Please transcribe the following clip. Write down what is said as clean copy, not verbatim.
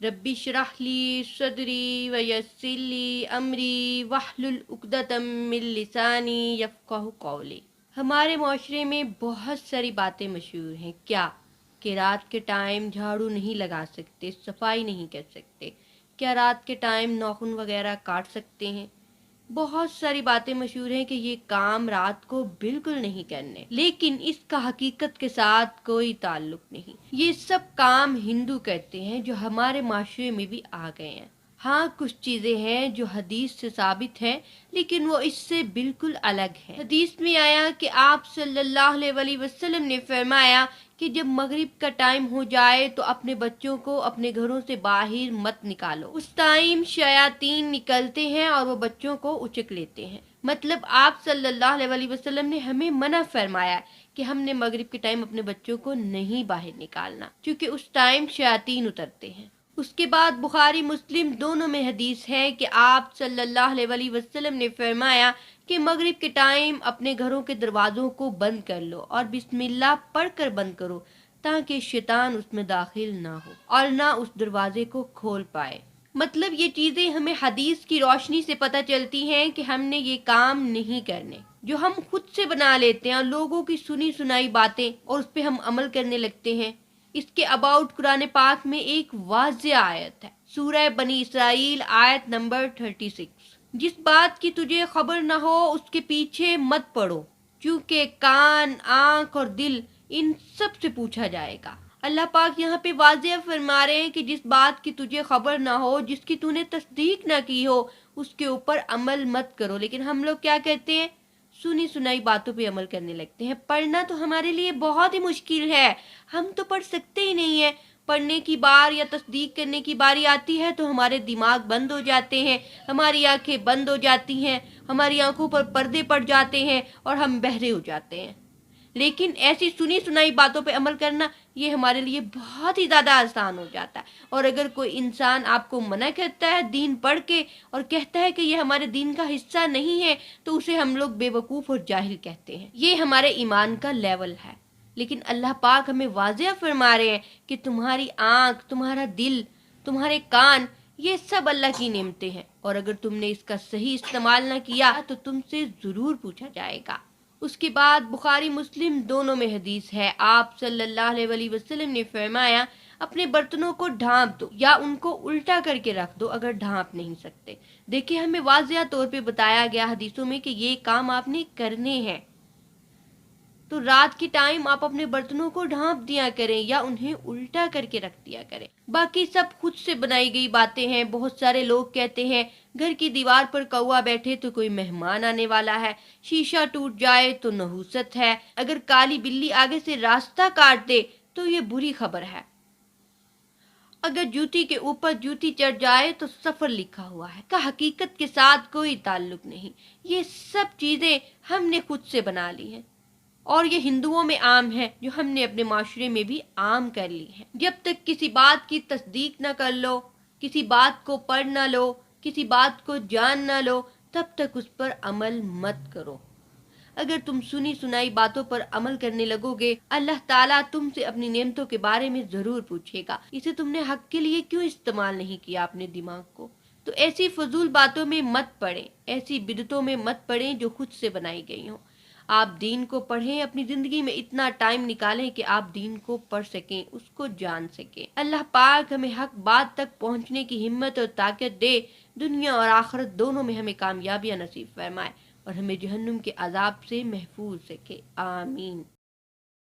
Rabbi श्रह ली सदरी वयस्सिर ली अमरी वहलुल उक़दतम मिन लिसानी यफ़क़हू क़ौली। हमारे माशरे में बहुत सारी बातें मशहूर हैं क्या कि रात के टाइम झाड़ू नहीं लगा सकते, सफाई नहीं कर सकते, क्या रात के टाइम नाखून वगैरह काट सकते हैं। बहुत सारी बातें मशहूर हैं कि ये काम रात को बिल्कुल नहीं करने, लेकिन इसका हकीकत के साथ कोई ताल्लुक नहीं। ये सब काम हिंदू करते हैं जो हमारे माशरे में भी आ गए हैं। हाँ, कुछ चीज़ें हैं जो हदीस से साबित हैं, लेकिन वो इससे बिल्कुल अलग है। हदीस में आया कि आप सल्लल्लाहु अलैहि वसल्लम ने फरमाया कि जब मगरिब का टाइम हो जाए तो अपने बच्चों को अपने घरों से बाहर मत निकालो। उस टाइम शयातीन निकलते हैं और वो बच्चों को उचक लेते हैं। मतलब आप सल्लल्लाहु अलैहि वसल्लम ने हमें मना फरमाया कि हमने मगरिब के टाइम अपने बच्चों को नहीं बाहर निकालना, क्योंकि उस टाइम शयातीन उतरते हैं। उसके बाद बुखारी मुस्लिम दोनों में हदीस है कि आप सल्लल्लाहु अलैहि वसल्लम ने फरमाया कि मगरिब के टाइम अपने घरों के दरवाज़ों को बंद कर लो और बिस्मिल्लाह पढ़कर बंद करो, ताकि शैतान उसमें दाखिल ना हो और ना उस दरवाजे को खोल पाए। मतलब ये चीज़ें हमें हदीस की रोशनी से पता चलती हैं कि हमने ये काम नहीं करने जो हम खुद से बना लेते हैं और लोगों की सुनी सुनाई बातें और उस पर हम अमल करने लगते हैं। इसके अबाउट कुरान पाक में एक वाज़ेह आयत है, सूरह बनी इसराइल आयत नंबर 36। जिस बात की तुझे खबर न हो उसके पीछे मत पड़ो, क्योंकि कान, आंख और दिल इन सब से पूछा जाएगा। अल्लाह पाक यहाँ पे वाज़ेह फरमा रहे हैं कि जिस बात की तुझे खबर ना हो, जिसकी तूने तस्दीक ना की हो, उसके ऊपर अमल मत करो। लेकिन हम लोग क्या करते हैं, सुनी सुनाई बातों पे अमल करने लगते हैं। पढ़ना तो हमारे लिए बहुत ही मुश्किल है, हम तो पढ़ सकते ही नहीं है। पढ़ने की बार या तस्दीक करने की बारी आती है तो हमारे दिमाग बंद हो जाते हैं, हमारी आंखें बंद हो जाती हैं, हमारी आंखों पर पर्दे पड़ जाते हैं और हम बहरे हो जाते हैं। लेकिन ऐसी सुनी सुनाई बातों पे अमल करना ये हमारे लिए बहुत ही ज़्यादा आसान हो जाता है। और अगर कोई इंसान आपको मना करता है दीन पढ़ के और कहता है कि ये हमारे दीन का हिस्सा नहीं है, तो उसे हम लोग बेवकूफ़ और जाहिल कहते हैं। ये हमारे ईमान का लेवल है। लेकिन अल्लाह पाक हमें वाज़ेह फरमा रहे हैं कि तुम्हारी आँख, तुम्हारा दिल, तुम्हारे कान, ये सब अल्लाह की नेमतें हैं और अगर तुमने इसका सही इस्तेमाल ना किया तो तुमसे ज़रूर पूछा जाएगा। उसके बाद बुखारी मुस्लिम दोनों में हदीस है, आप सल्लल्लाहु अलैहि वसल्लम ने फरमाया अपने बर्तनों को ढांप दो या उनको उल्टा करके रख दो अगर ढांप नहीं सकते। देखिए, हमें वाज़ेह तौर पे बताया गया हदीसों में कि ये काम आपने करने हैं। तो रात के टाइम आप अपने बर्तनों को ढांप दिया करें या उन्हें उल्टा करके रख दिया करें। बाकी सब खुद से बनाई गई बातें हैं। बहुत सारे लोग कहते हैं घर की दीवार पर कौवा बैठे तो कोई मेहमान आने वाला है, शीशा टूट जाए तो नहुसत है, अगर काली बिल्ली आगे से रास्ता काट दे तो ये बुरी खबर है, अगर जूती के ऊपर जूती चढ़ जाए तो सफर लिखा हुआ है। का हकीकत के साथ कोई ताल्लुक नहीं। ये सब चीजें हमने खुद से बना ली हैं और ये हिंदुओं में आम है, जो हमने अपने माशरे में भी आम कर ली है। जब तक किसी बात की तस्दीक न कर लो, किसी बात को पढ़ न लो, किसी बात को जान न लो, तब तक उस पर अमल मत करो। अगर तुम सुनी सुनाई बातों पर अमल करने लगोगे, अल्लाह ताला तुमसे अपनी नेमतों के बारे में जरूर पूछेगा, इसे तुमने हक के लिए क्यों इस्तेमाल नहीं किया अपने दिमाग को। तो ऐसी फजूल बातों में मत पड़े, ऐसी बिदतों में मत पड़े जो खुद से बनाई गई हों। आप दीन को पढ़ें, अपनी जिंदगी में इतना टाइम निकालें कि आप दीन को पढ़ सकें, उसको जान सकें। अल्लाह पाक हमें हक बात तक पहुंचने की हिम्मत और ताकत दे, दुनिया और आखिरत दोनों में हमें कामयाबियां नसीब फरमाए और हमें जहन्नुम के अजाब से महफूज रखे। आमीन।